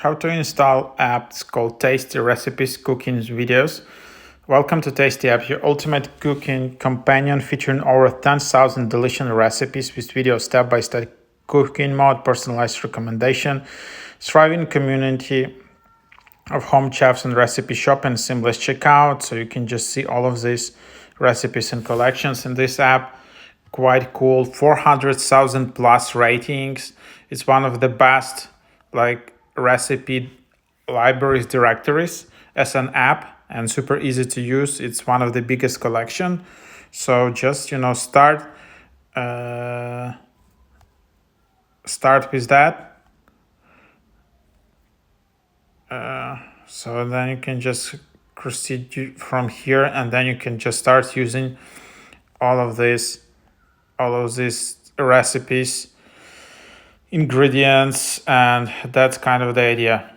How to install apps called Tasty Recipes Cooking Videos. Welcome to Tasty App, your ultimate cooking companion featuring over 10,000 delicious recipes with videos step-by-step cooking mode, personalized recommendation, thriving community of home chefs and recipe shop and seamless checkout. So you can just see all of these recipes and collections in this app. Quite cool, 400,000 plus ratings. It's one of the best recipe libraries directories as an app and super easy to use. It's one of the biggest collection. So just start with that. So then you can just proceed from here, and then you can just start using all of these recipes, ingredients, and that's kind of the idea.